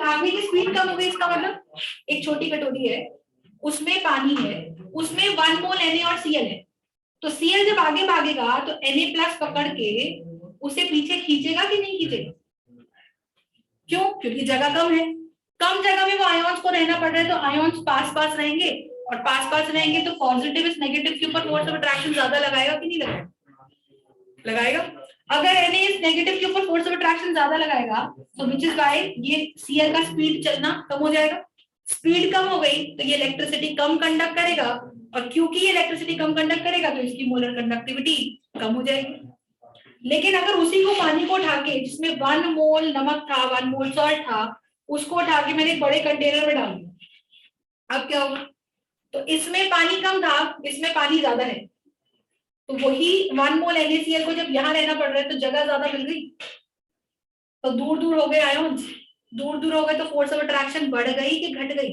भागने की स्पीड कम हो गई, इसका मतलब एक छोटी कटोरी है, उसमें पानी है, उसमें 1 मोल Na और Cl है, तो Cl जब आगे भागेगा तो Na+ पकड़ के उसे पीछे खींचेगा कि नहीं खींचेगा? क्यों? क्योंकि जगह कम है, कम जगह में वो आयोन्स को रहना पड़ रहा है, तो आयोन्स पास पास रहेंगे, और पास पास रहेंगे तो पॉजिटिव इस नेगेटिव के ऊपर फोर्स ऑफ अट्रैक्शन ज्यादा लगाएगा कि नहीं लगाएगा? लगाएगा। अगर Na इस नेगेटिव के ऊपर फोर्स ऑफ अट्रैक्शन ज्यादा लगाएगा तो विच इज व्हाई ये Cl का स्पीड चलना कम हो जाएगा। स्पीड कम हो गई तो ये इलेक्ट्रिसिटी कम कंडक्ट करेगा, और क्योंकि ये इलेक्ट्रिसिटी कम कंडक्ट करेगा तो इसकी मोलर कंडक्टिविटी कम हो जाएगी। लेकिन अगर उसी को पानी को उठा के, जिसमें 1 मोल नमक था, 1 मोल सॉल्ट था, उसको उठा के मैंने एक बड़े कंटेनर में डाल दिया, अब क्या होगा? तो इसमें पानी कम था, इसमें पानी ज्यादा है, तो वही 1 मोल NaCl को जब यहाँ रहना पड़ रहा है तो जगह ज्यादा मिल गई, तो दूर दूर हो गए आयोन्स, दूर दूर हो गए तो फोर्स ऑफ अट्रैक्शन बढ़ गई कि घट गई?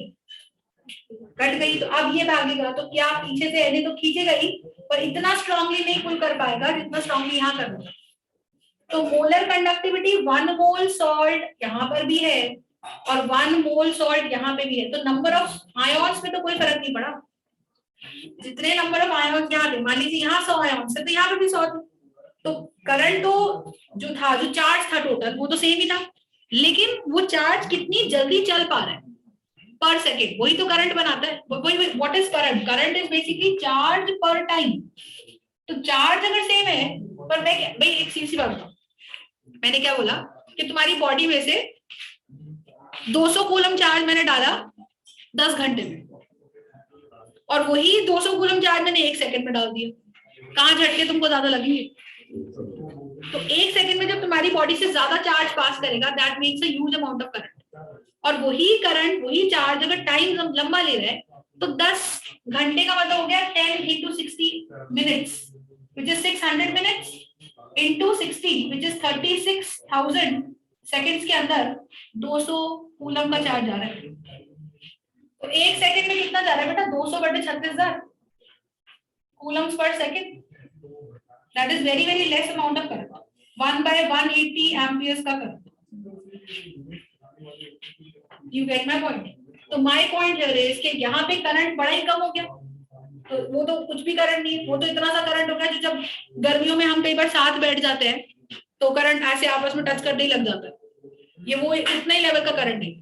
घट गई। तो अब ये भागेगा तो क्या पीछे से Na तो खींचेगा ही, पर इतना स्ट्रांगली नहीं पुल कर पाएगा जितना स्ट्रांगली यहाँ कर रहा है। तो मोलर कंडक्टिविटी 1 मोल सॉल्ट यहाँ पर भी है और 1 मोल सॉल्ट यहाँ पे भी है, तो नंबर ऑफ आयोन्स में तो कोई फर्क नहीं पड़ा। जितने नंबर ऑफ आयोन्स यहाँ थे, मान लीजिए यहाँ 100 आयोन्स है तो यहाँ पे भी 100 थे, तो करंट तो जो था, जो चार्ज था टोटल, वो तो सेम ही था, लेकिन वो चार्ज कितनी जल्दी चल पा रहा है पर सेकेंड, वही तो करंट बनाता है। वही what is current? Current is basically charge पर टाइम। तो चार्ज अगर सेम है, पर मैं भाई एक सी बात बताऊं, मैंने क्या बोला कि तुम्हारी बॉडी में से 200 कूलम चार्ज मैंने डाला 10 घंटे में, और वही 200 कूलम चार्ज मैंने 1 सेकंड में डाल दिया, कहाँ झटके तुमको ज्यादा लगेंगे? तो 1 सेकंड में जब तुम्हारी बॉडी से ज्यादा चार्ज पास करेगा, that means a huge amount of current, और वही करंट, वही चार्ज अगर टाइम लंबा ले रहा है तो 10 घंटे का मतलब हो गया 10 into 60 minutes, which is 600 minutes into 60, which is 36,000 seconds के अंदर 200 कूलम का चार्ज जा रहा है। तो 1 सेकंड में कितना जा रहा है बेटा? 200/36,000 कूलम्स पर second. That is very very less amount of current, 1/180 amperes का current. You get my point? तो my point here is कि यहाँ पे करंट बड़ा ही कम हो गया, तो वो तो कुछ भी करंट नहीं, वो तो इतना सा करंट हो गया जो जब गर्मियों में हम कई बार साथ बैठ जाते हैं तो करंट ऐसे आपस में टच करने ही लग जाता है, ये वो इतना ही लेवल का करंट नहीं।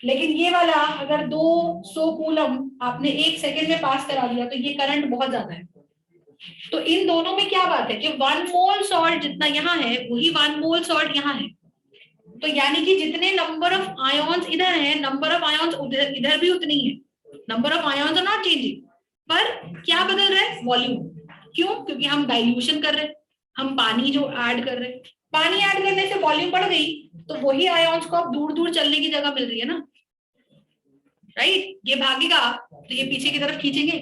लेकिन ये वाला अगर 200 कूलम आपने 1 सेकंड में पास करा दिया तो ये करंट बहुत ज्यादा है। तो इन दोनों में क्या बात है कि 1 मोल सॉल्ट जितना यहाँ है वही 1 मोल सॉल्ट यहाँ है, तो यानी कि जितने नंबर ऑफ आयोन्स इधर है, नंबर ऑफ आयोन्स इधर भी उतनी है। Number of ions are not changing, पर क्या बदल रहा है? वॉल्यूम। क्यों? क्योंकि हम डाइल्यूशन कर रहे हैं, हम पानी जो ऐड कर रहे हैं, पानी ऐड करने से वॉल्यूम बढ़ गई, तो वही आयोन्स को अब दूर दूर चलने की जगह मिल रही है ना, राइट? ये भागेगा तो ये पीछे की तरफ खींचेंगे,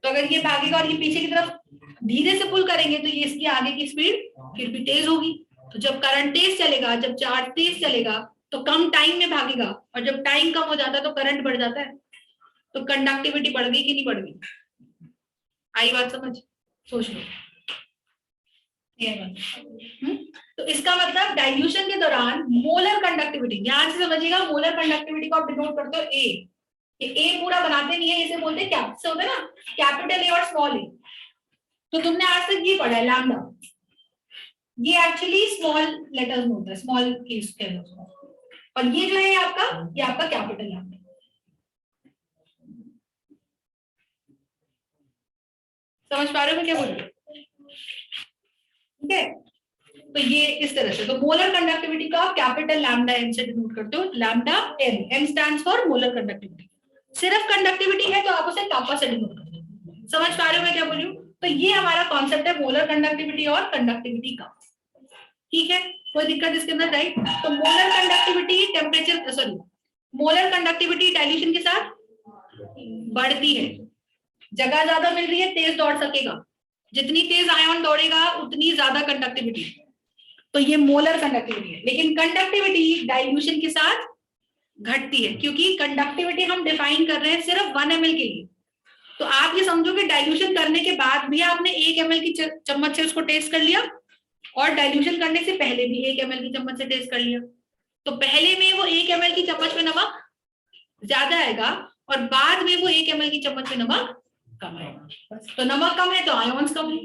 तो अगर ये भागेगा और ये पीछे की तरफ धीरे से पुल करेंगे तो ये इसकी आगे की स्पीड फिर भी तेज होगी। तो जब करंट तेज चलेगा, जब चार्ज तेज चलेगा तो कम टाइम में भागेगा, और जब टाइम कम हो जाता है तो करंट बढ़ जाता है, तो कंडक्टिविटी बढ़ गई कि नहीं बढ़ गई? आई बात समझ? सोच लो। तो इसका मतलब डाइल्यूशन के दौरान मोलर कंडक्टिविटी, ध्यान से समझिएगा, मोलर कंडक्टिविटी को आप डिनोट करते हो ए, ए पूरा बनाते नहीं है, इसे बोलते हैं कैप से होता है ना, कैपिटल ए और स्मॉल ए। तो तुमने आज तक ये पढ़ा है लैम्डा, ये एक्चुअली स्मॉल लेटर्स में होता है, स्मॉल केस के अंदर, और ये जो है आपका, ये आपका कैपिटल लैम्डा। समझ पा रहे हो मैं क्या बोल रही हूँ? ठीक है, तो ये इस तरह से, तो मोलर कंडक्टिविटी का कैपिटल लैम्डा एम से डिनोट करते हो, lambda M, M stands for molar conductivity. सिर्फ कंडक्टिविटी है तो आप उसे कापा से डिनोट करते हो। समझ पा रहे हो मैं क्या बोल रही हूँ? तो ये हमारा कॉन्सेप्ट है मोलर कंडक्टिविटी और कंडक्टिविटी का। ठीक है, कोई दिक्कत इसके अंदर? राइट। तो molar conductivity temperature, sorry, molar conductivity dilution के साथ बढ़ती है, जगह ज्यादा मिल रही है, तेज दौड़ सकेगा, जितनी तेज आयन दौड़ेगा उतनी ज्यादा कंडक्टिविटी, तो ये मोलर कंडक्टिविटी है। लेकिन कंडक्टिविटी डाइल्यूशन के साथ घटती है, क्योंकि कंडक्टिविटी हम डिफाइन कर रहे हैं सिर्फ 1 ml के लिए। तो आप ये समझो कि डाइल्यूशन करने के बाद भी आपने 1 ml की चम्मच से उसको टेस्ट कर लिया, और डाइल्यूशन करने से पहले भी 1 ml की चम्मच से टेस्ट कर लिया, तो पहले में वो 1 ml की चम्मच में नमक ज्यादा आएगा और बाद में वो 1 ml की चम्मच में नमक कम आएगा। तो नमक कम है तो आयोन्स कम है,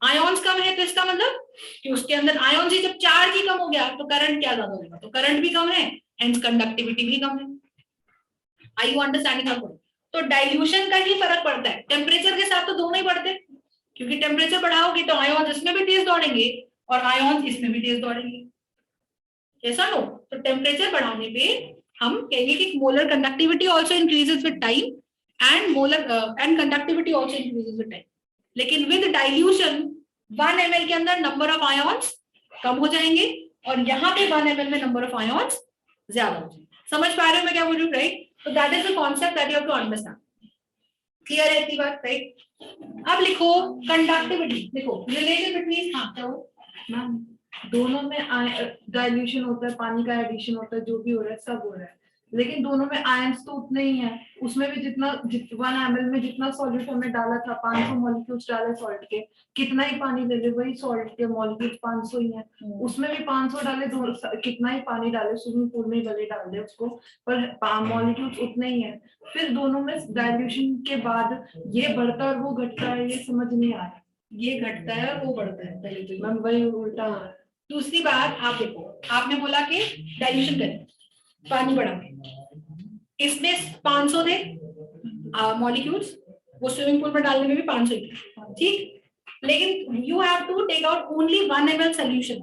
आयोन्स कम है तो इसका मतलब कि उसके अंदर आयोन से जब चार्ज ही कम हो गया तो करंट क्या ज्यादा होगा, तो करंट भी कम है, हेंस कंडक्टिविटी भी कम है। आई यू अंडरस्टैंडिंग द पॉइंट? तो डाइल्यूशन का ही फर्क पड़ता है, टेम्परेचर के साथ तो दोनों ही बढ़ते हैं, क्योंकि टेम्परेचर बढ़ाओगे तो आयोन इसमें भी तेज दौड़ेंगे और आयोन इसमें भी तेज दौड़ेंगे, ऐसा नो। तो टेम्परेचर बढ़ाने पे हम कहेंगे कि molar conductivity also increases with time and molar and conductivity also increases with time. लेकिन विद डाइल्यूशन 1 ml के अंदर नंबर ऑफ आयोन्स कम हो जाएंगे और यहाँ पे 1 ml में नंबर ऑफ आयोन्स ज्यादा हो जाएंगे। समझ पा रहे हो मैं क्या बोल रही हूँ, राइट? तो that is the concept that you have to understand. Clear है इतनी बात, राइट? अब लिखो कंडक्टिविटी, देखो रिलेशन बिटवीन, हाँ क्या हो मैम, दोनों में डाइल्यूशन होता है, पानी का एडिशन होता है, जो भी हो रहा है सब हो रहा है, लेकिन दोनों में आयंस तो उतने ही हैं। उसमें भी जितना 1 ml में जितना सॉल्यूट हमने डाला था, 500 मॉलिक्यूल्स डाले सॉल्ट के, कितना ही पानी ले ले वही सॉल्ट के मॉलिक्यूल्स 500 ही हैं। उसमें भी 500 डाले, कितना ही पानी डाले, स्विमिंग पूल में भले डाल दे उसको, पर मॉलिक्यूल्स उतने ही हैं। फिर दोनों में डाइल्यूशन के बाद ये बढ़ता है और वो घटता है, ये समझ नहीं आ रहा। ये घटता है वो बढ़ता है, पहले तो मैम वही उल्टा हो रहा है। दूसरी बात आप देखो, आपने बोला कि डाइल्यूशन करें पानी बढ़ा के, इसमें 500 थे मॉलिक्यूल्स, वो स्विमिंग पूल में डालने में भी 500 ही थे, ठीक? लेकिन you have to take out only 1 ml solution.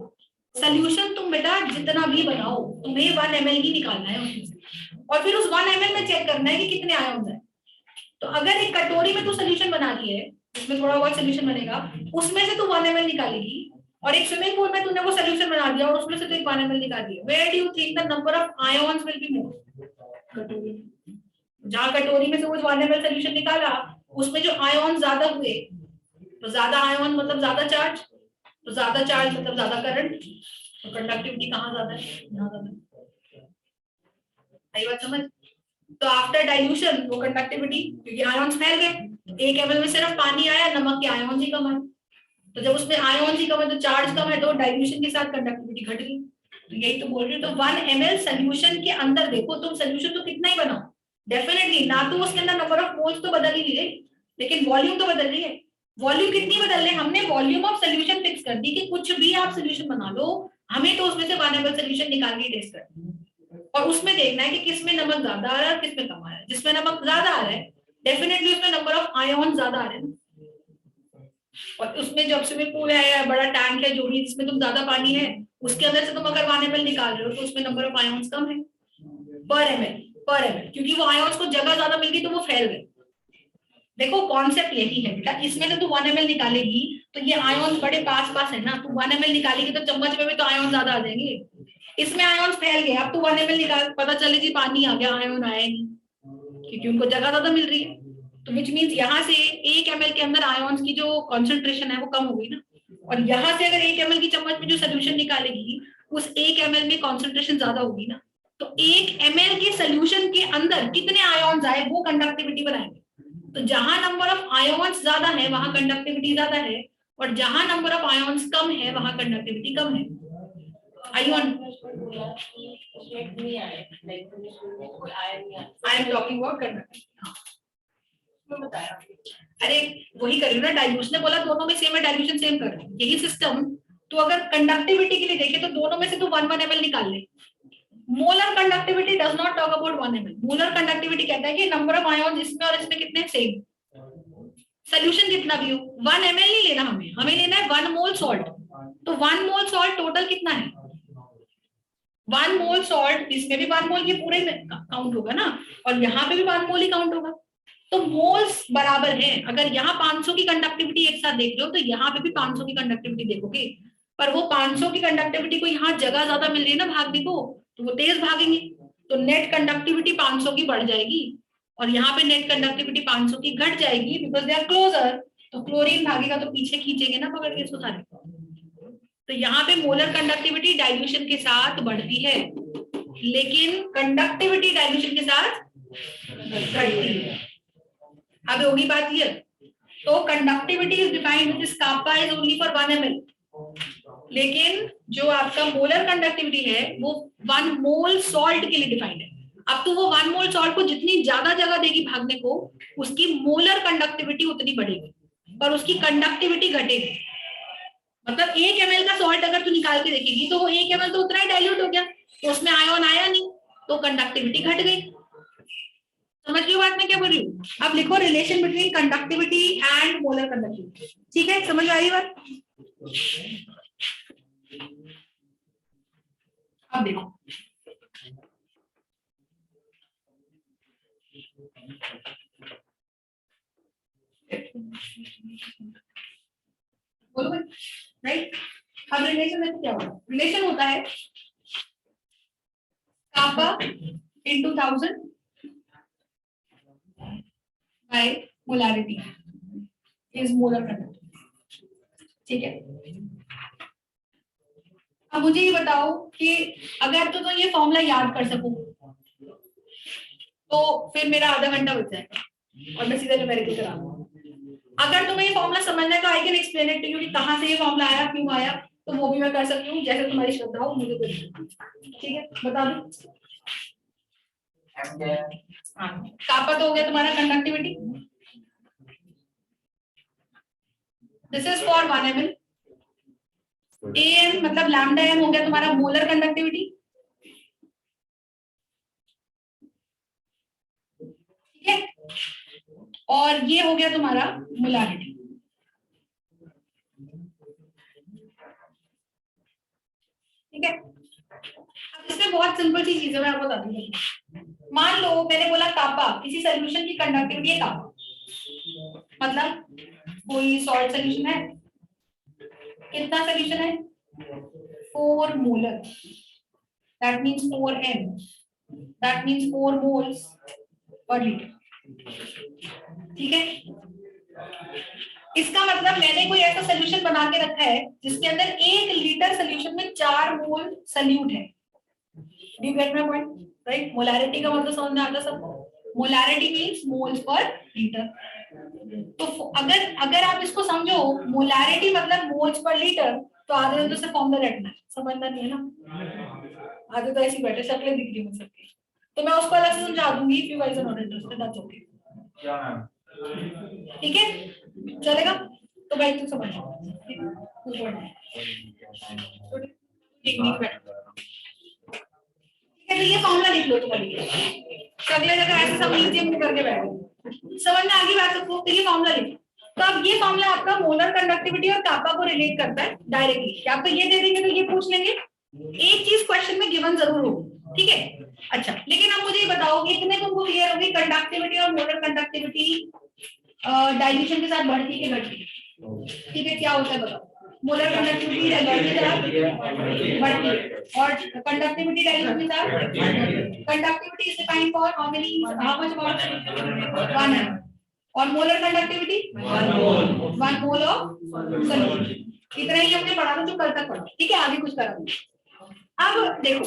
Solution तुम बेटा जितना भी बनाओ तुम्हें 1 ml ही निकालना है उसमें से, और फिर उस 1 ml में चेक करना है कि कितने आयोन्स हैं। तो अगर एक कटोरी में तू सोल्यूशन बना रही है, उसमें थोड़ा बहुत सोल्यूशन बनेगा, उसमें से तू 1 ml निकालेगी, और एक स्विमिंग पूल में तूने वो सोल्यूशन बना दिया और उसमें से तो एक 1 ml निकाल दिया, where do you think the number of ions will be more? कटोरी, जहां कटोरी में से वो 1 ml सोल्यूशन निकाला उसमें जो आयोन ज्यादा हुए, तो ज्यादा आयोन मतलब ज्यादा चार्ज, तो ज्यादा चार्ज मतलब ज्यादा करंट, तो कंडक्टिविटी कहाँ ज्यादा है? यहाँ ज्यादा। आई बात समझ? तो आफ्टर डाइल्यूशन वो कंडक्टिविटी, क्योंकि आयोन्स फैल गए, 1 ml में सिर्फ पानी आया, नमक के आयोन्स ही कम आए, तो जब उसमें आयोन्स ही कम है तो चार्ज कम है, तो डाइल्यूशन के साथ कंडक्टिविटी घट गई। तो यही तो बोल रही हूँ। तो 1 ml सोल्यूशन के अंदर देखो तुम, सोल्यूशन तो कितना ही बनाओ, डेफिनेटली ना तो उसके अंदर नंबर ऑफ मोल्स तो बदल ही नहीं रही, लेकिन वॉल्यूम तो बदल रही है। वॉल्यूम कितनी बदल रही है? हमने वॉल्यूम ऑफ सोल्यूशन फिक्स कर दी कि कुछ भी आप सोल्यूशन बना लो, हमें तो उसमें से 1 ml सोल्यूशन निकाल के टेस्ट करना है और उसमें देखना है कि किसमें नमक ज्यादा आ रहा है किसमें कम आ रहा है। जिसमें नमक ज्यादा आ रहा है डेफिनेटली उसमें नंबर ऑफ आयोन ज्यादा आ रहे हैं, और उसमें जो स्विमिंग पूल है या बड़ा टैंक है जो भी जिसमें तुम ज्यादा पानी है, उसके अंदर से तुम अगर 1 ml निकाल रहे हो तो उसमें नंबर ऑफ आयोन्स कम है पर ml, क्योंकि वो आयोन्स को जगह ज्यादा मिल गई तो वो फैल गए। देखो कॉन्सेप्ट यही है बेटा, इसमें तो तू 1 ml निकालेगी तो ये आयोन्स बड़े पास पास है ना, तू 1 ml निकालेगी तो चम्मच में भी तो आयोन ज्यादा आ जाएंगे, इसमें आयोन्स फैल गए, अब तू 1 ml निकाल, पता चले जी पानी आ गया आयोन आया नहीं, क्योंकि उनको जगह ज्यादा मिल रही है। तो विच मीन्स यहाँ से 1 ml के अंदर आयोन्स की जो कॉन्सेंट्रेशन है वो कम हो गई ना, और यहाँ से अगर 1 ml की चम्मच में जो सोल्यूशन निकालेगी उस 1 ml में कॉन्सेंट्रेशन ज्यादा होगी ना, तो 1 ml के सोल्यूशन के अंदर कितने आयोन्स आए वो कंडक्टिविटी बनाएंगे। तो जहां नंबर ऑफ आयोन्स ज्यादा है वहां कंडक्टिविटी ज्यादा है, और जहां नंबर ऑफ आयोन्स कम है वहां कंडक्टिविटी कम है। I am talking about conductivity. अरे वही कर रही हूँ ना, डाइल्यूशन ने बोला दोनों में सेम है, डाइल्यूशन सेम कर रही हूँ, यही सिस्टम। तो अगर कंडक्टिविटी के लिए देखे तो दोनों में से तो 1 ml निकाल ले। Molar conductivity does not talk about 1 ml। Molar conductivity कहता है कि नंबर ऑफ आयोन इसमें और इसमें कितने सेम, सोल्यूशन कितना भी हो, 1 ml नहीं लेना हमें, हमें लेना है 1 मोल सॉल्ट। तो 1 मोल सॉल्ट टोटल कितना है? 1 मोल सॉल्ट, इसमें भी 1 मोल, ये पूरे काउंट होगा ना, और यहाँ पे भी 1 मोल ही काउंट होगा। तो मोल्स बराबर हैं। अगर यहाँ 500 की कंडक्टिविटी एक साथ देख रहे हो तो यहाँ पे भी 500 की कंडक्टिविटी देखोगे, पर वो 500 की कंडक्टिविटी को यहाँ जगह ज्यादा मिल रही है ना भागने को, तो वो तेज भागेंगे, तो नेट कंडक्टिविटी 500 की बढ़ जाएगी, और यहाँ पे नेट कंडक्टिविटी 500 की घट जाएगी, बिकॉज दे आर क्लोजर। तो क्लोरीन भागेगा तो पीछे खींचेंगे ना पकड़ के इसको सारे। तो यहाँ पे मोलर कंडक्टिविटी डाइल्यूशन के साथ बढ़ती है, लेकिन कंडक्टिविटी डाइल्यूशन के साथ घटती है। अब होगी बात क्लियर? तो conductivity is defined with kappa is only for 1 ml, लेकिन जो आपका मोलर कंडक्टिविटी है वो 1 मोल सॉल्ट के लिए डिफाइंड है। अब तो वो 1 मोल सॉल्ट को जितनी ज्यादा जगह देगी भागने को, उसकी मोलर कंडक्टिविटी उतनी बढ़ेगी और उसकी कंडक्टिविटी घटेगी। मतलब 1 ml का सॉल्ट अगर तू निकाल के देखेगी तो वो 1 ml तो उतना ही डाइल्यूट हो गया, तो उसमें आयन आया नहीं, तो कंडक्टिविटी घट गई। समझ रही हो बात मैं क्या बोल रही हूँ? अब लिखो relation between conductivity and molar conductivity. ठीक है, समझ आ रही बात? अब देखो, बोलो भाई, राइट? अब रिलेशन में क्या होगा? रिलेशन होता है कापा into 1000 by molarity is molar conductivity। ठीक है, अब मुझे ये बताओ कि अगर तो ये फॉर्मूला याद कर सकूं तो फिर मेरा आधा घंटा बच जाएगा और मैं सीधा न्यूमेरिकल करा दूंगा। अगर तुम्हें ये फॉर्मूला समझना है तो I can explain it to you कि कहां से ये फॉर्मूला आया, क्यों आया, तो वो भी मैं कर सकती हूँ, जैसे तुम्हारी श्रद्धा हो मुझे तो। ठीक है, बता दो। कापा तो हो गया तुम्हारा conductivity, this is for 1 ml। am मतलब लैम्डा m हो गया तुम्हारा मोलर कंडक्टिविटी। ठीक है, और ये हो गया तुम्हारा मोलारिटी। ठीक है, अब इसमें बहुत सिंपल सी चीज है, मैं आपको बताती हूँ। मान लो मैंने बोला कापा, किसी सॉल्यूशन की कंडक्टिविटी है कापा, मतलब कोई सॉल्ट सॉल्यूशन है, कितना सॉल्यूशन है? 4 molar, that means 4m, that means 4 moles per litre. ठीक है, इसका मतलब मैंने कोई ऐसा सॉल्यूशन बना के रखा है जिसके अंदर 1 लीटर सॉल्यूशन में 4 मोल सॉल्यूट है। Do you get my point? Right? Molarity का मतलब समझ में आता सबको? Molarity means moles per litre. तो अगर आप इसको समझो मोलैरिटी मतलब मोल्स पर लीटर, तो आधे दिन तो सिर्फ फॉर्मूला रटना है, समझना नहीं है ना। आधे तो ऐसी बैठे शक्लें दिख रही है सबकी, तो मैं उसको अलग से समझा दूंगी if you guys are not interested, that's okay. ठीक है, चलेगा? तो भाई तू समझ ठीक है, तो ये फॉर्मूला लिख लो तुम्हारी शक्लें अगर ऐसे सब नीचे मुंह करके बैठो, समझ में आगे बात सबको? तो ये फॉर्मूला लिखो। तो अब ये फॉर्मूला आपका मोलर कंडक्टिविटी और कापा को रिलेट करता है डायरेक्टली। आपको ये दे देंगे तो ये पूछ लेंगे, एक चीज क्वेश्चन में गिवन जरूर होगी। ठीक है, अच्छा, लेकिन अब मुझे ये बताओ कि इतने तुमको क्लियर होगी कंडक्टिविटी और मोलर कंडक्टिविटी डाइल्यूशन के साथ बढ़ती है घटती है? ठीक है, क्या होता है बताओ? मोलर कंडक्टिविटी डाइल्यूशन के साथ बढ़ती है और कंडक्टिविटी डाइल्यूशन के साथ, conductivity is defined for how much about 1 ml और molar conductivity 1 mole of solution. इतना ही हमने पढ़ा था जो कल तक पढ़ा। ठीक है, आगे कुछ करा। अब देखो,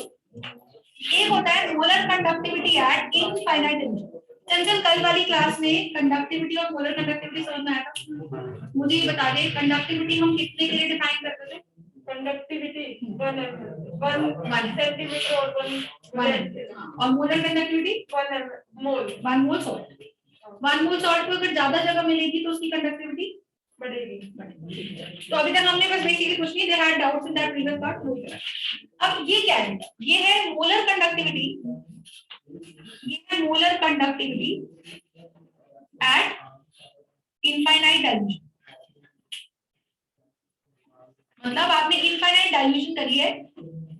एक होता है molar conductivity at infinite energy. चंचल कल वाली क्लास में कंडक्टिविटी और मोलर कंडक्टिविटी समझ में आया था? मुझे ये बता दे, कंडक्टिविटी हम कितने के लिए डिफाइन करते थे? कंडक्टिविटी 1 सेंटीमीटर और 1 और मोलर कंडक्टिविटी 1 मोल सॉल्ट। 1 मोल सॉल्ट को अगर ज्यादा जगह मिलेगी तो उसकी कंडक्टिविटी बढ़ेगी। तो अभी तक हमने बस बेसिकली कुछ नहीं, there are doubts in that previous part. अब ये क्या है? ये है मोलर कंडक्टिविटी, ये है molar conductivity at infinite dilution. मतलब आपने इनफाइनाइट डाइल्यूशन करी है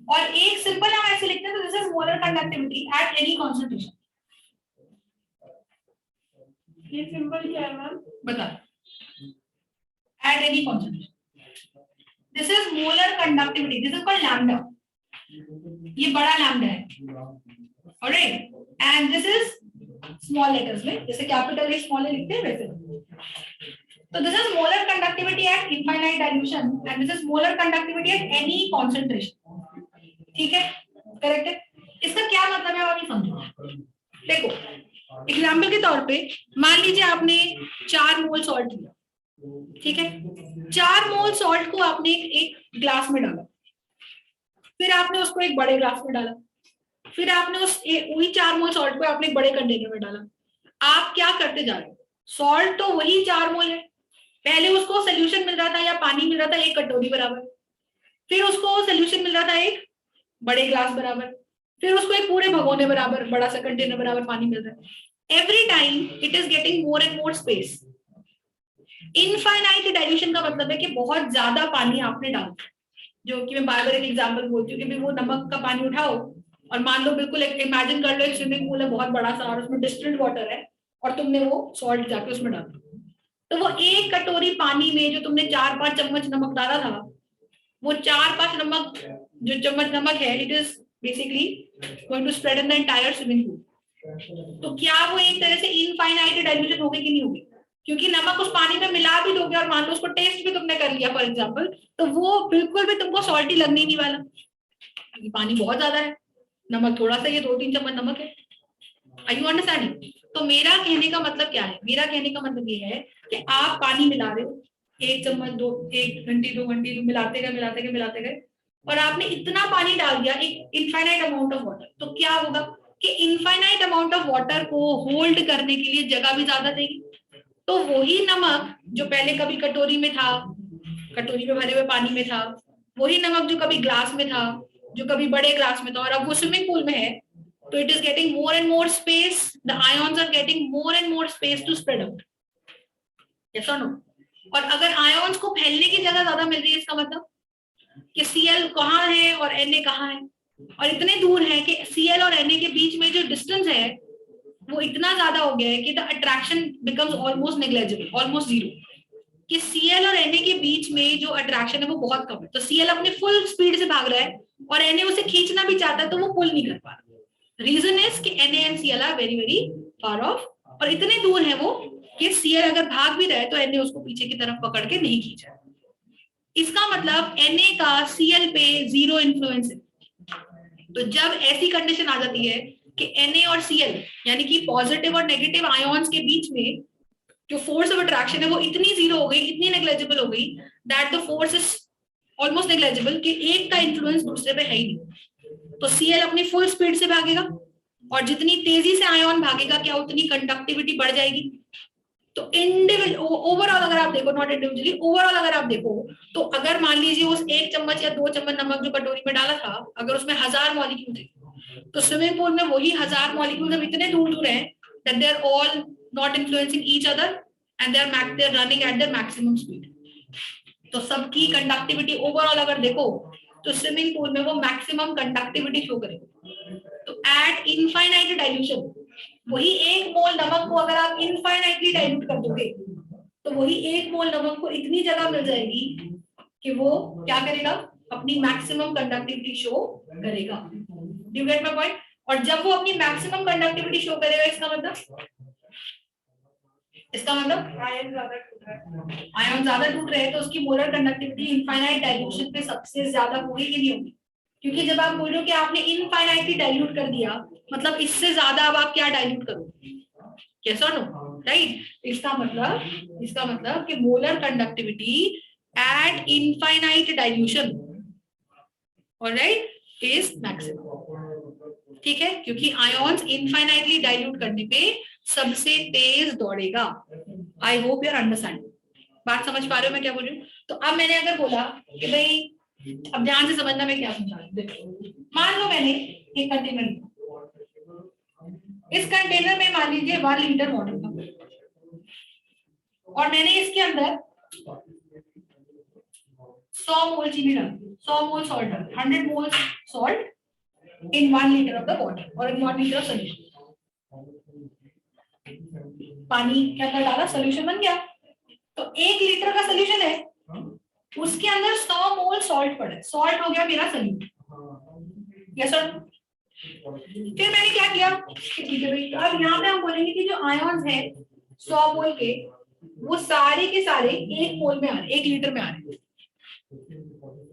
और एक सिंपल हम ऐसे लिखते हैं, तो this is molar conductivity at any concentration. ये सिंपल क्या है मैम? बता। At any concentration, this is molar conductivity, this is called lambda. ये बड़ा लैम्डा है, alright, and this is small letters में, जैसे कैपिटल ए स्मॉल ए लिखते हैं वैसे। तो this is molar conductivity at infinite dilution and this is molar conductivity at any concentration. ठीक है, करेक्ट है? इसका क्या मतलब है आप समझो। देखो, एग्जांपल के तौर पे मान लीजिए आपने 4 मोल सॉल्ट लिया। ठीक है, 4 मोल सॉल्ट को आपने एक ग्लास में डाला, फिर आपने उसको एक बड़े ग्लास में डाला, फिर आपने वही 4 मोल सॉल्ट को आपने एक बड़े कंटेनर में डाला। आप क्या करते जा रहे हो, सॉल्ट तो वही 4 मोल है, पहले उसको सोल्यूशन मिल रहा था या पानी मिल रहा था 1 कटोरी बराबर, फिर उसको सोल्यूशन मिल रहा था एक बड़े ग्लास बराबर, फिर उसको एक पूरे भगोने बराबर, बड़ा सा कंटेनर बराबर पानी मिल रहा है। Every time it is getting more and more space. Infinite dilution का मतलब है कि बहुत ज्यादा पानी आपने डाला, जो कि मैं बार बार एक एग्जांपल बोलती हूँ कि वो नमक का पानी उठाओ और मान लो बिल्कुल एक इमेजिन कर लो एक स्विमिंग पूल है बहुत बड़ा सा और उसमें डिस्टिल्ड वाटर है और तुमने वो सॉल्ट जाके उसमें डाला, तो वो 1 कटोरी पानी में जो तुमने 4-5 चम्मच नमक डाला था, वो 4-5 नमक जो चम्मच नमक है it is basically going to spread in the entire swimming pool. तो क्या वो एक तरह से इनफाइनाइट डाइल्यूशन होगी कि नहीं होगी? क्योंकि नमक उस पानी में मिला भी दोगे और मान लो उसको टेस्ट भी तुमने कर लिया फॉर एग्जाम्पल, तो वो बिल्कुल भी तुमको सॉल्टी लगने नहीं वाला, क्योंकि पानी बहुत ज्यादा है, नमक थोड़ा सा, ये 2-3 चम्मच नमक है। Are you understanding? तो मेरा कहने का मतलब क्या है, मेरा कहने का मतलब ये है कि आप पानी मिला रहे हो 1 चम्मच 1 घंटी 2 घंटी मिलाते गए और आपने इतना पानी डाल दिया, एक इनफाइनाइट अमाउंट ऑफ वाटर, तो क्या होगा कि इनफाइनाइट अमाउंट ऑफ वाटर को होल्ड करने के लिए जगह भी ज्यादा चाहिए। तो वही नमक जो पहले कभी कटोरी में था, कटोरी में भरे हुए पानी में था, वही नमक जो कभी ग्लास में था, जो कभी बड़े ग्लास में था और अब वो स्विमिंग पूल में है, तो it is getting more and more space, the ions are getting more and more space to spread out. Yes और नो? और अगर आयंस को फैलने की जगह ज्यादा मिल रही है, इसका मतलब कि Cl कहाँ है और Na कहाँ है, और इतने दूर है कि Cl और Na के बीच में जो डिस्टेंस है वो इतना ज्यादा हो गया है कि the attraction becomes almost negligible, almost zero, कि Cl और Na के बीच में जो अट्रैक्शन है वो बहुत कम है। तो Cl अपने फुल स्पीड से भाग रहा है और Na उसे खींचना भी चाहता है तो वो पुल नहीं कर पा रहा। रीजन इज कि Na and Cl are very very far off, और इतने दूर है वो कि Cl अगर भाग भी रहा है तो Na उसको पीछे की तरफ पकड़ के नहीं खींचा। इसका मतलब Na का Cl पे 0 इन्फ्लुएंस है। तो जब ऐसी कंडीशन आ जाती है कि Na और Cl यानी कि पॉजिटिव और नेगेटिव आयंस के बीच में जो फोर्स ऑफ अट्रैक्शन है वो इतनी जीरो हो गई, इतनी नेग्लेजिबल हो गई, that the force is almost negligible, कि एक का इन्फ्लुएंस दूसरे पे है ही नहीं। तो Cl अपनी फुल स्पीड से भागेगा और जितनी तेजी से आयन भागेगा क्या उतनी कंडक्टिविटी बढ़ जाएगी। तो इंडिविजुअल ओवरऑल अगर आप देखो, नॉट इंडिविजुअली, ओवरऑल अगर आप देखो, तो अगर मान लीजिए उस 1 चम्मच या 2 चम्मच नमक जो कटोरी में डाला था, अगर उसमें 1000 मॉलिक्यूल थे, तो स्विमिंग पूल में वही 1000 मॉलिक्यूल अब इतने दूर दूर हैं that they are all not influencing each other and they are running at their maximum speed. तो सबकी कंडक्टिविटी ओवरऑल अगर देखो तो स्विमिंग पूल में वो मैक्सिमम कंडक्टिविटी शो करेगा। तो एट इनफाइनाइट डाइल्यूशन वही 1 मोल नमक को अगर आप इनफाइनाइटली डाइल्यूट कर दोगे तो वही 1 मोल नमक को इतनी जगह मिल जाएगी कि वो क्या करेगा, अपनी मैक्सिमम कंडक्टिविटी शो करेगा। Do you get my point? और जब वो अपनी मैक्सिमम कंडक्टिविटी शो करेगा, इसका मतलब आयन ज्यादा टूट रहे हैं तो उसकी मोलर कंडक्टिविटी इनफाइनाइट डाइल्यूशन पे सबसे ज्यादा होगी कि नहीं होगी? क्योंकि जब आप बोल रहे हो कि आपने इनफाइनाइटली डाइल्यूट कर दिया, मतलब इससे ज्यादा अब आप क्या डाइल्यूट करोगे? यस और नो? राइट? इसका मतलब कि molar conductivity at infinite dilution, alright, is maximum. ठीक है? क्योंकि आयंस इनफाइनाइटली डाइल्यूट करने पे सबसे तेज दौड़ेगा। I hope you are understanding. बात समझ पा रहे हो मैं क्या बोल रही हूँ? तो अब मैंने अगर बोला कि भाई, अब ध्यान से समझना मैं क्या समझा रही हूँ। देखो, मान लो मैंने एक कंटेनर लिया, इस कंटेनर में मान लीजिए 1 लीटर वाटर था और मैंने इसके अंदर 100 मोल चीनी डाली, 100 मोल सॉल्ट डाली, 100 mole salt in 1 litre of the water और इन 1 लीटर ऑफ सोल्यूशन। पानी क्या कर डाला, सोल्यूशन बन गया। तो 1 लीटर का सोल्यूशन है, उसके अंदर 100 मोल सॉल्ट पड़ा है, सॉल्ट हो गया मेरा सोल्यूशन। Yes sir? फिर मैंने क्या किया, ठीक है भाई, अब यहाँ पे हम बोलेंगे कि जो आयंस है 100 मोल के, वो सारे के सारे 1 मोल में आ रहे, 1 लीटर में आ रहे।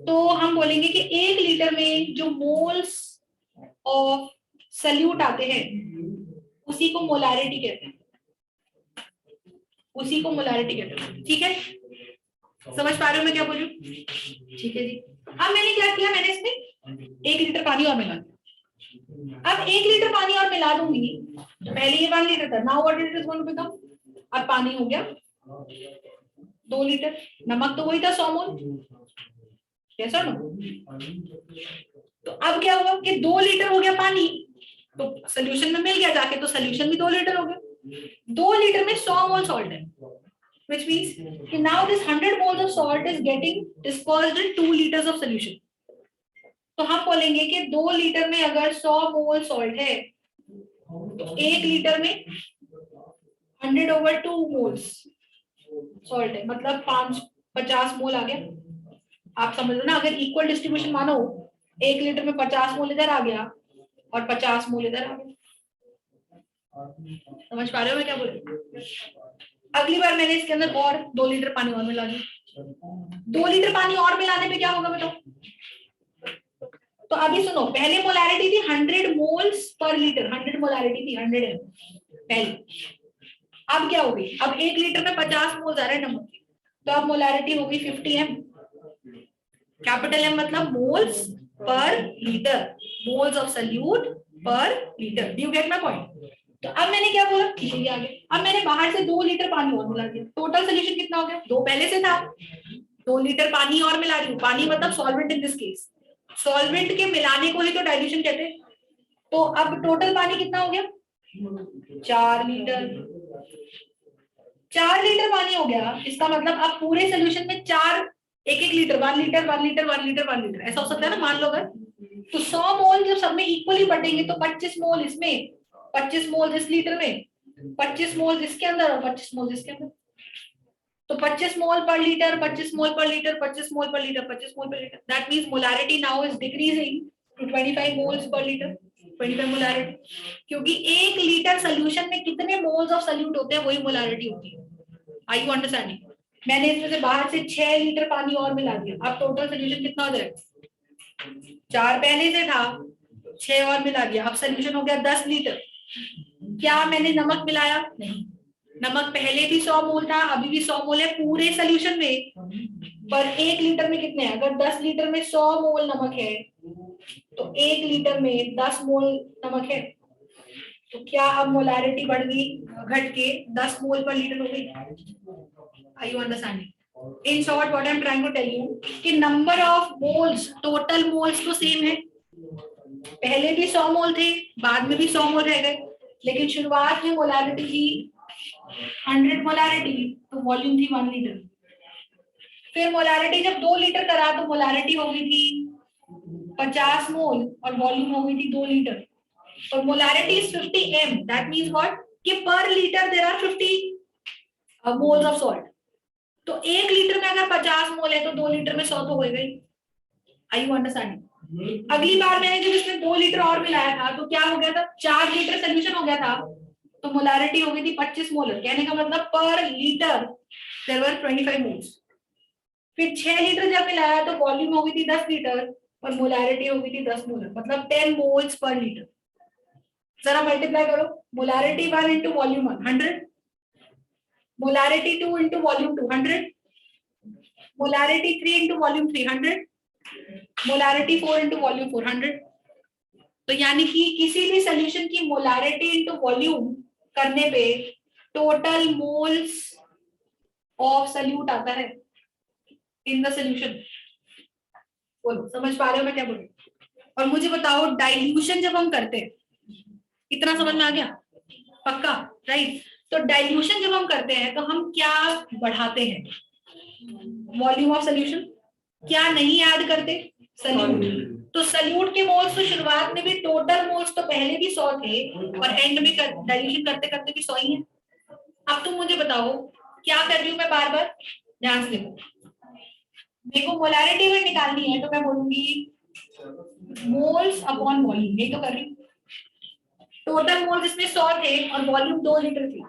तो हम बोलेंगे कि 1 लीटर में जो मोल्स ऑफ सल्यूट आते हैं उसी को मोलारिटी कहते हैं, उसी को मोलारिटी कहते हैं। ठीक है? समझ पा रहे हो मैं क्या बोल रही हूँ? ठीक है जी। अब मैंने क्या किया, मैंने इसमें 1 लीटर पानी और मिला दिया। अब 1 लीटर पानी और मिला दूंगी, तो पहले ये 1 लीटर था, now what it is going to become, अब पानी हो गया 2 लीटर, नमक तो वही था 100 मोल, कैसा ना। तो अब क्या हुआ कि 2 लीटर हो गया पानी, तो सोल्यूशन में मिल गया जाके, तो सोल्यूशन भी 2 लीटर हो गया। 2 लीटर में 100 मोल सॉल्ट है, which means कि now this 100 moles of salt is getting dispersed in 2 liters of solution. तो हम बोलेंगे कि 2 लीटर में अगर 100 मोल सॉल्ट है, तो 1 लीटर में 100/2 मोल्स सॉल्ट है, मतलब 50 मोल आ गया। आप समझ लो ना, अगर इक्वल डिस्ट्रीब्यूशन मानो 1 लीटर में 50 मोल इधर आ गया और 50 मोल इधर आ गया। समझ पा रहे हो मैं क्या बोल रही हूँ? अगली बार मैंने इसके अंदर और 2 लीटर पानी और मिला दिया। 2 लीटर पानी और मिलाने पे क्या होगा बताओ? तो अभी सुनो, पहले मोलैरिटी थी 100 मोल्स पर लीटर, 100 मोलैरिटी थी 100 एम पहले। अब क्या होगी? अब 1 लीटर में 50 मोल्स आ रहे हैं नमक की, तो अब मोलैरिटी होगी 50 एम। कैपिटल एम मतलब moles per litre, moles of solute per litre. Do you get my point? तो अब मैंने क्या बोला, ये आगे, अब मैंने बाहर से 2 लीटर पानी और मिला दिया, टोटल सोल्यूशन कितना हो गया? 2 पहले से था, 2 लीटर पानी और मिला रही हूँ, पानी मतलब solvent in this case, solvent के मिलाने को ही तो डाइल्यूशन कहते हैं। तो अब टोटल पानी कितना हो गया? 4 लीटर। 4 लीटर पानी हो गया, इसका मतलब अब पूरे सोल्यूशन में 4 1 litre, 1 litre 1 litre 1 litre 1 litre ऐसा हो सकता है ना, मान लो अगर। तो 100 मोल जब सब में इक्वली बटेंगे तो 25 मोल इसमें, 25 मोल इस लीटर में, 25 मोल इसके अंदर और 25 मोल इसके अंदर। तो 25 mole per litre, 25 mole per litre, 25 mole per litre, 25 mole per litre, that means molarity now is decreasing to 25 moles per litre, 25 molarity. क्योंकि 1 लीटर सॉल्यूशन में कितने मोल्स ऑफ सॉल्यूट होते हैं वही मोलैरिटी होती है। Are you understanding? मैंने इसमें से बाहर से 6 लीटर पानी और मिला दिया, अब टोटल सॉल्यूशन कितना हो जाएगा? 4 पहले से था, 6 और मिला दिया, अब सॉल्यूशन हो गया 10 लीटर। क्या मैंने नमक मिलाया? नहीं, नमक पहले भी 100 मोल था, अभी भी 100 मोल है पूरे सोल्यूशन में, पर 1 लीटर में कितने हैं? अगर 10 लीटर में 100 मोल नमक है तो 1 लीटर में 10 मोल नमक है, तो क्या अब मोलैरिटी बढ़ गई, घट के 10 मोल पर लीटर हो गई? Are you understanding? In short what I am trying to tell you कि number of moles, total moles तो सेम है, पहले भी 100 मोल थे, बाद में भी 100 मोल रह गए, लेकिन शुरुआत में मोलैरिटी थी 100 मोलैरिटी, तो वॉल्यूम थी 1 लीटर। फिर मोलैरिटी जब 2 लीटर करा तो मोलैरिटी हो गई थी 50 मोल और वॉल्यूम हो गई थी 2 लीटर। तो molarity is 50 m, that means what कि per litre there are 50 moles of salt. तो 1 लीटर में अगर 50 मोल है तो 2 लीटर में 100 तो हो गई। Are you understanding? अगली बार मैंने जब इसमें 2 लीटर और मिलाया था तो क्या हो गया था? 4 लीटर सोल्यूशन हो गया था, तो मोलैरिटी हो गई थी 25 मोलर, कहने का मतलब पर लीटर देयर वर 25 मोल्स। फिर 6 लीटर जब मिलाया तो वॉल्यूम हो गई थी 10 लीटर और मोलैरिटी हो गई थी 10 मोलर, मतलब 10 मोल्स पर लीटर। जरा मल्टीप्लाई करो, molarity 1 into volume 1 100, molarity 2 into volume 2 100, molarity 3 into volume 300, molarity 4 into volume 400। तो यानी कि किसी भी सॉल्यूशन की मोलैरिटी इनटू वॉल्यूम करने पे टोटल मोल्स ऑफ सॉल्यूट आता है इन द सॉल्यूशन। बोलो, समझ पा रहे हो मैं क्या बोल रही हूँ? और मुझे बताओ, डाइल्यूशन जब हम करते हैं, इतना समझ में आ गया? पक्का? राइट। तो डाइल्यूशन जब हम करते हैं तो हम क्या बढ़ाते हैं? Volume of solution. क्या नहीं ऐड करते? सॉल्यूट। तो सॉल्यूट के मोल्स तो शुरुआत में भी, टोटल मोल्स तो पहले भी 100 थे और एंड में डाइल्यूशन करते करते भी 100 ही है। अब तुम मुझे बताओ क्या कर रही हूँ मैं? बार बार ध्यान से देखो, मेरे को मोलैरिटी में निकालनी है तो मैं बोलूंगी मोल्स अपॉन वॉल्यूम, यही तो कर रही हूँ। टोटल मोल्स इसमें 100 थे और वॉल्यूम 2 लीटर थी।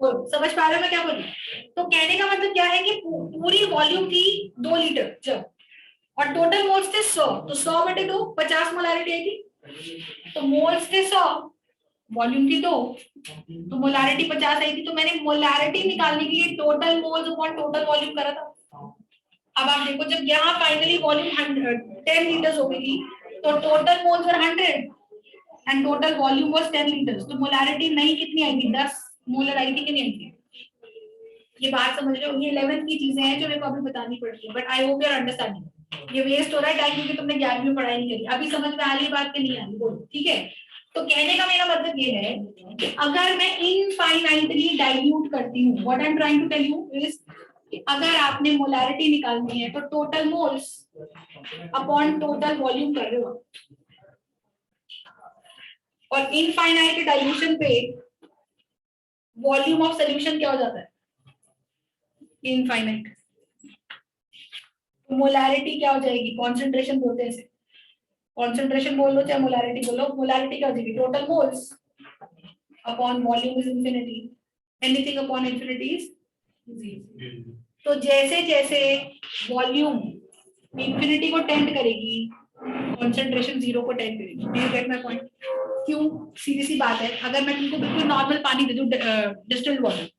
समझ पा रहे हो मैं क्या बोल रही हूँ? तो कहने का मतलब क्या है कि पूरी वॉल्यूम थी 2 लीटर जब, और टोटल मोल्स थे 100, तो 100/2 50 मोलैरिटी आई थी। तो मोल्स थे 100 वॉल्यूम थी 2, तो मोलारिटी 50 आई थी, तो मैंने मोलारिटी निकालने के लिए total moles upon total volume करा था। अब आप देखो, जब यहाँ फाइनली वॉल्यूम 10 लीटर्स हो गई थी, तो total moles were 100 and total volume was 10 litres, तो मोलारिटी नहीं कितनी आई थी, 10 मोलर आई थी कि नहीं आई थी? ये बात समझ रहे हो? ये 11th की चीजें हैं जो मेरे को अभी बतानी पड़ती है, but I hope you are understanding. ये वेस्ट हो रहा है टाइम क्योंकि तुमने 11वीं में पढ़ाई नहीं करी, अभी समझ में आ रही बात कि नहीं आ रही? बोलो, ठीक है। तो कहने का मेरा मतलब ये है कि अगर मैं इनफाइनाइटली डाइल्यूट करती हूँ, what I am trying to tell you is, अगर आपने मोलारिटी निकालनी है तो total moles upon total volume कर रहे हो, और इनफाइनाइट डाइल्यूशन पे वॉल्यूम ऑफ सॉल्यूशन क्या हो जाता है? इनफाइनाइट। मोलारिटी क्या हो जाएगी? कॉन्सेंट्रेशन बोलते हैं इसे, कॉन्सेंट्रेशन बोल लो चाहे मोलारिटी बोलो, मोलारिटी क्या हो जाएगी? Total moles upon volume is infinity, anything upon infinity is 0। तो जैसे जैसे वॉल्यूम इंफिनिटी को टेंड करेगी, कॉन्सेंट्रेशन 0 को टेंड करेगी। Do you get my point? क्यों? सीधी सी बात है, अगर मैं तुमको बिल्कुल नॉर्मल पानी दे दूं, डिस्टिल्ड वाटर,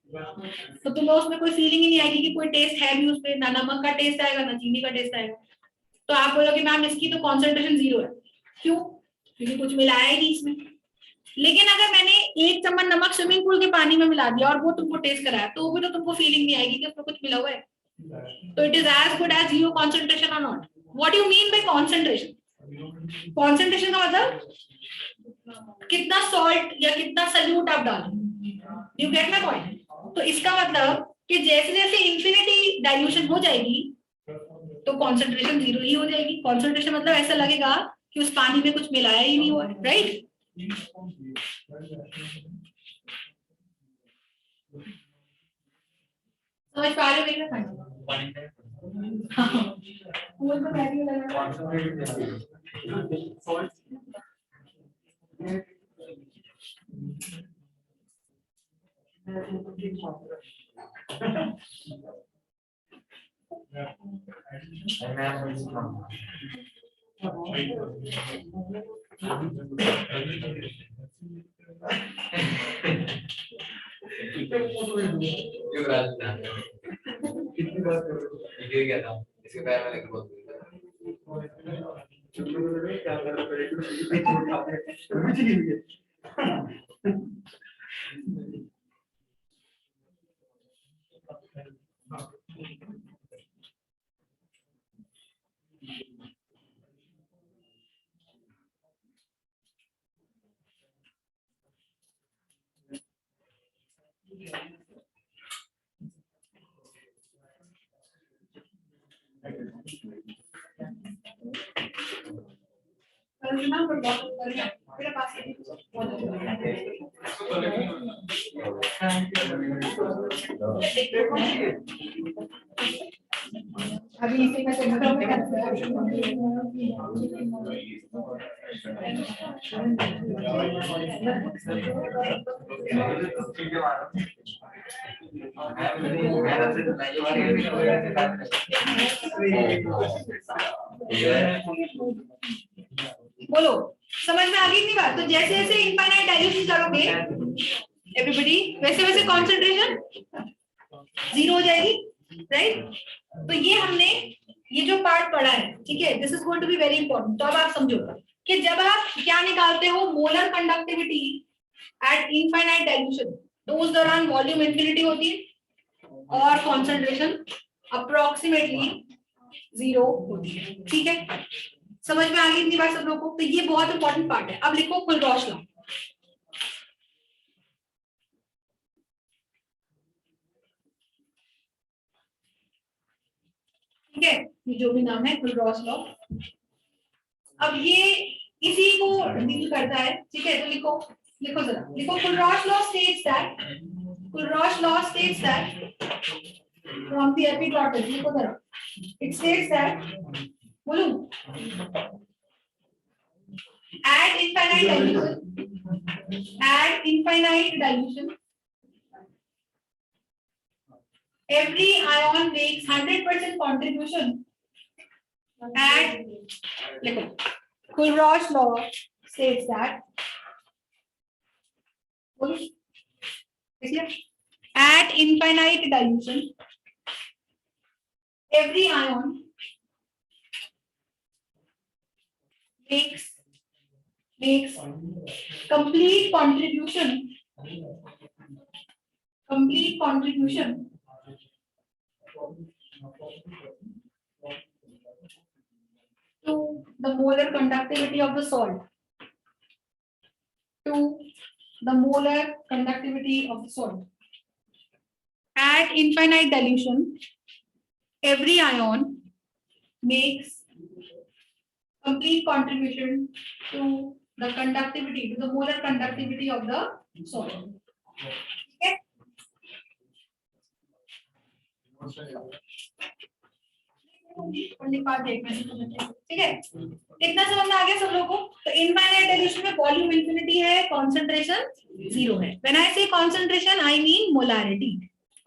तो तुम्हें उसमें कोई फीलिंग ही नहीं आएगी कि कोई टेस्ट है भी उसमें, ना नमक का टेस्ट आएगा ना चीनी का टेस्ट आएगा। तो आप बोलोगे मैम इसकी तो कॉन्सेंट्रेशन 0 है। क्यों? क्योंकि कुछ मिलाया ही नहीं इसमें। लेकिन अगर मैंने 1 चम्मच नमक स्विमिंग पूल के पानी में मिला दिया और वो तुमको टेस्ट कराया, तो भी तो तुमको फीलिंग नहीं आएगी कि उसमें कुछ मिला हुआ है। तो it is as good as 0 concentration और not. What you mean by concentration? Concentration का मतलब कितना सॉल्ट या कितना सल्यूट आप डालें। You get my point? तो इसका मतलब कि जैसे जैसे इंफिनिटी डाइल्यूशन हो जाएगी तो कॉन्सेंट्रेशन 0 ही हो जाएगी। कॉन्सेंट्रेशन मतलब ऐसा लगेगा कि उस पानी में कुछ मिलाया ही नहीं हुआ, राइट? समझ पा रहे हो मेरा पॉइंट? वो तो मैं भी लगा कितनी बार गिर गया था इसके पैर में लेकर बहुत क्या कर मेरे पास अभी इसी में बोलो, समझ में आ गई इतनी बात? तो जैसे जैसे इनफाइनाइट डाइल्यूशन करोगे एवरीबॉडी, वैसे वैसे कॉन्सेंट्रेशन 0 हो जाएगी, राइट? तो ये हमने ये जो पार्ट पढ़ा है, ठीक है, this is going to be very important. तो अब आप समझो कि जब आप क्या निकालते हो, molar conductivity at infinite dilution, तो उस दौरान वॉल्यूम इंफिनिटी होती है और कॉन्सेंट्रेशन अप्रोक्सीमेटली 0 होती है, ठीक है? समझ में आ गई इतनी बात सब लोगों को? तो ये बहुत इंपॉर्टेंट पार्ट है। अब लिखो कुलरॉश लॉ। ठीक है, ये जो भी नाम है कुलरॉश लॉ। अब ये इसी को डील करता है, ठीक है? तो लिखो, लिखो जरा, लिखो Kohlrausch law states that, Kohlrausch law states that from the epiglottis, लिखो जरा, इट स्टेट्स दैट, बोलूं, at infinite dilution, every ion makes 100% contribution at, देखो, Kulrosh law states that बोलो at infinite dilution every ion makes complete contribution to the molar conductivity of the salt. To the molar conductivity of the salt. At infinite dilution, every ion makes complete contribution to the conductivity, to the molar conductivity of the salt. Okay? ठीक है, इतना समझ में आ गया सब लोगों को? तो इनफाइनाइट डाइल्यूशन में वॉल्यूम इंफिनिटी है, कंसंट्रेशन 0 है. व्हेन आई से concentration I mean molarity.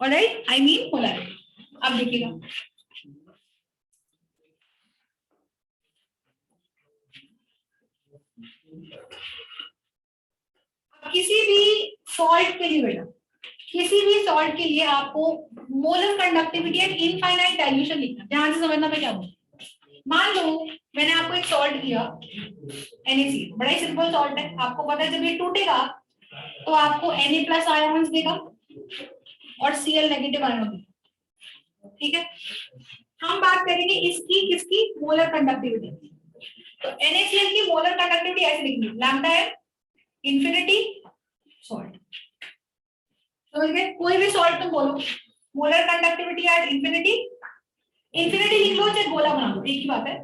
Alright, I mean molarity. अब देखिएगा, किसी भी सॉल्ट के लिए बेटा, किसी भी सॉल्ट के लिए आपको molar conductivity and infinite dilution लिखना. ध्यान से समझना मैं क्या बोल. मान लो मैंने आपको एक सॉल्ट दिया NaCl, बड़ा ही सिंपल सॉल्ट है. आपको पता है जब ये टूटेगा तो आपको Na+ आयन्स देगा और Cl नेगेटिव आयन देगा. ठीक है, हम बात करेंगे इसकी किसकी मोलर कंडक्टिविटी. तो NaCl की मोलर कंडक्टिविटी ऐसे लिखनी है, लैम्डा है इंफिनिटी सॉल्ट. समझ गए? कोई भी सॉल्ट तुम बोलो, molar conductivity at infinity. Infinity लिख लो चाहे गोला बना लो, एक ही बात है.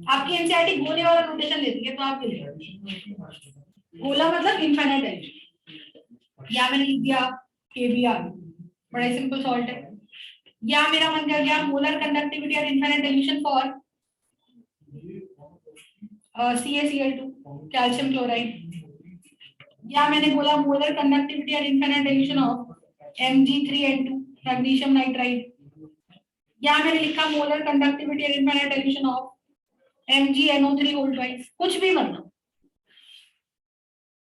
आपकी एनसीईआरटी गोले वाला नोटेशन लेती है तो आप ये लिखो गोला मतलब इनफाइनाइट डाइल्यूशन. या मैंने लिख दिया KBr, बड़ा सिंपल सॉल्ट है. या मेरा मन कर गया molar conductivity at infinite dilution for CaCl2 calcium chloride. या मैंने बोला molar conductivity at infinite dilution of Mg3N2 magnesium nitride. या मैंने लिखा molar conductivity at infinite dilution of MgNO3 whole twice. कुछ भी मतलब.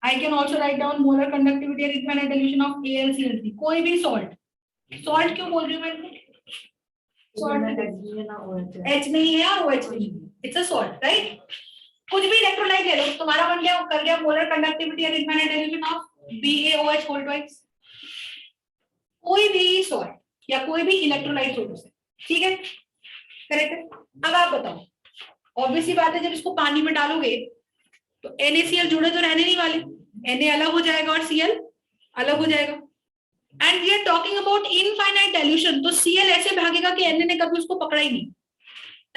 I can also write down molar conductivity at infinite dilution of AlCl3. कोई भी सॉल्ट. सॉल्ट क्यों बोल रही हूँ मैं? सॉल्ट H नहीं है और OH नहीं है. It's a salt, right? कुछ भी इलेक्ट्रोलाइट ले लो, तुम्हारा बन गया, कर गया molar conductivity at infinite dilution of BaOH whole twice. कोई भी सॉल्ट या कोई भी इलेक्ट्रोलाइट सोर्स है. ठीक है, करेक्ट है. अब आप बताओ, ऑब्वियसली बात है जब इसको पानी में डालोगे तो NaCl जुड़े तो रहने नहीं वाले. Na अलग हो जाएगा और Cl अलग हो जाएगा. And we are talking about infinite dilution. तो Cl ऐसे भागेगा कि Na ने कभी उसको पकड़ा ही नहीं.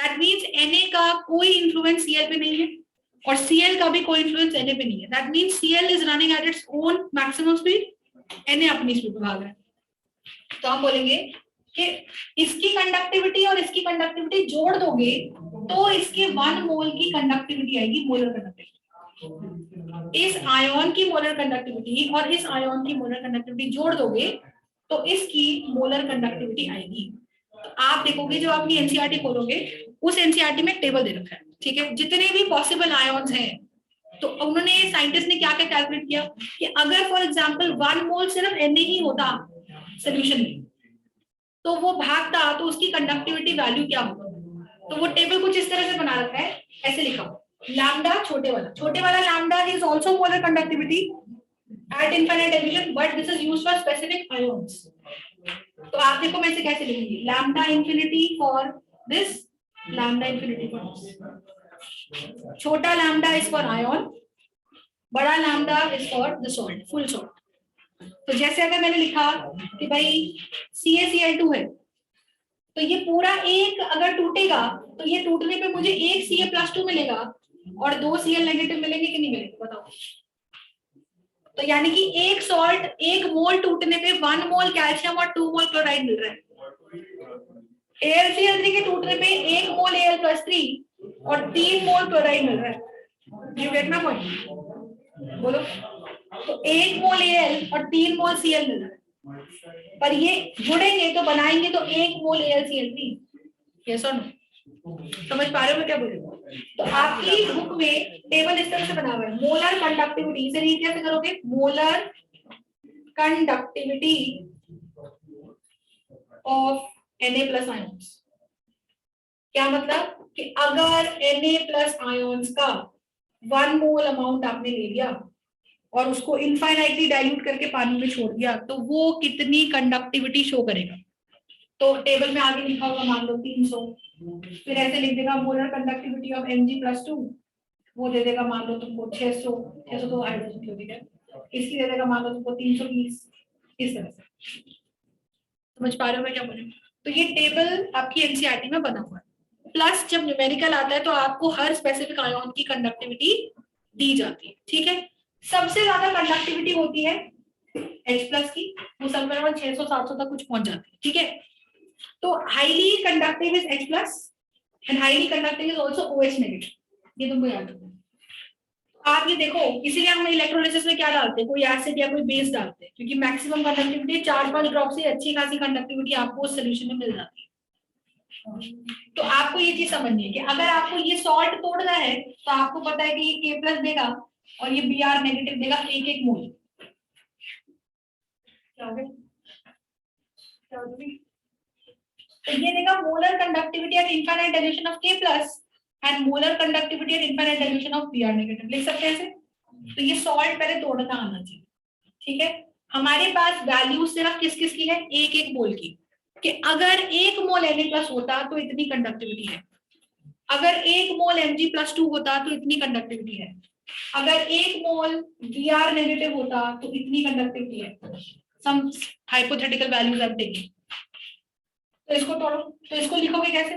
दैट मींस Na का कोई इन्फ्लुएंस Cl पे नहीं है और Cl का भी कोई इन्फ्लुएंस Na पे नहीं है. That means Cl is running at its own maximum speed, Na अपनी स्पीड पे भाग रहा है. तो हम बोलेंगे कि इसकी कंडक्टिविटी और इसकी कंडक्टिविटी जोड़ दोगे तो इसके 1 मोल की कंडक्टिविटी आएगी, मोलर कंडक्टिविटी. इस आयन की मोलर कंडक्टिविटी और इस आयन की मोलर कंडक्टिविटी जोड़ दोगे तो इसकी मोलर कंडक्टिविटी आएगी. तो आप देखोगे जो अपनी एनसीईआरटी खोलोगे उस एनसीईआरटी में टेबल दे रखा है. ठीक है, जितने भी पॉसिबल आयन्स हैं तो उन्होंने साइंटिस्ट ने क्या क्या कैलकुलेट किया कि अगर फॉर एग्जांपल 1 मोल सिर्फ Na ही होता सोल्यूशन में तो वो भागता तो उसकी कंडक्टिविटी वैल्यू क्या होगा. तो वो टेबल कुछ इस तरह से बना रखा है, ऐसे लिखा लैम्डा छोटे वाला lambda is also molar conductivity at infinite dilution but this is used for specific ions. तो आप देखो मैं इसे कैसे लिखूंगी, lambda infinity for this, lambda infinity for this. छोटा लैम्डा इज फॉर आयन, बड़ा lambda is for the salt, full salt. तो जैसे अगर मैंने लिखा कि भाई CaCl2 है तो ये पूरा एक अगर टूटेगा तो ये टूटने पे मुझे एक Ca+2 मिलेगा और 2 Cl नेगेटिव मिलेंगे कि नहीं मिलेंगे बताओ. तो यानी कि एक सॉल्ट, एक मोल टूटने पे 1 मोल कैल्शियम और 2 मोल क्लोराइड मिल रहा है. AlCl3 के टूटने पे 1 मोल Al+3 और 3 मोल क्लोराइड मिल रहा है. You get my point? बोलो. तो 1 मोल Al और 3 मोल Cl मिल रहा है, पर ये जुड़ेंगे तो बनाएंगे तो 1 मोल AlCl3. यस और नो? समझ पा रहे हो मैं क्या बोल रही हूँ? तो आपकी बुक में टेबल इस तरह से बना हुआ है, मोलर कंडक्टिविटी. इसे रीड कैसे करोगे? Molar conductivity of Na+ ions. क्या मतलब कि अगर Na+ आयंस का 1 मोल अमाउंट आपने ले लिया और उसको इनफाइनाइटली डाइल्यूट करके पानी में छोड़ दिया तो वो कितनी कंडक्टिविटी शो करेगा। तो टेबल में आगे लिखा होगा मान लो 300, फिर ऐसे लिख देगा मोलर कंडक्टिविटी ऑफ Mg+2, वो दे देगा मान लो तुमको 600 तो हाइड्रोजन क्यों है, इसकी दे देगा मान लो तुमको 320, इस तरह से। समझ पा रहे हो मैं क्या बोल रही हूँ। तो ये टेबल आपकी एनसीईआरटी में बना हुआ है। प्लस जब न्यूमेरिकल आता है तो आपको हर स्पेसिफिक आयन की कंडक्टिविटी दी जाती है, ठीक है। सबसे ज्यादा कंडक्टिविटी होती है H+ की, वो समझ 600-700 तक कुछ पहुंच जाती है, ठीक है। तो highly conductive is H+ and highly conductive is also OH negative, ये तुमको याद रखना। आप ये देखो, इसीलिए हम इलेक्ट्रोलिसिस में क्या डालते हैं, कोई एसिड या कोई बेस डालते हैं, क्योंकि मैक्सिमम कंडक्टिविटी 4-5 ड्रॉप से अच्छी खासी कंडक्टिविटी आपको उस सॉल्यूशन में मिल जाती है। तो आपको ये चीज समझनी है कि अगर आपको ये सॉल्ट तोड़ना है तो आपको पता है कि ये K+ देगा और ये Br नेगेटिव देगा 1-1 मोल। क्या हो गया? तो ये देगा molar conductivity at infinite dilution of K+ and molar conductivity at infinite dilution of Br negative. लिख सकते हैं ऐसे। तो ये सॉल्ट पहले तोड़ना आना चाहिए, ठीक है। हमारे पास वैल्यू सिर्फ किस किस की है, 1-1 मोल की, कि अगर 1 मोल Na+ होता तो इतनी कंडक्टिविटी है, अगर 1 मोल Mg+2 होता तो इतनी कंडक्टिविटी है, अगर 1 मोल Br नेगेटिव होता तो इतनी कंडक्टिविटी है। सम हाइपोथेटिकल वैल्यूज आर टेकिंग। तो इसको तोड़ो, तो इसको लिखोगे कैसे,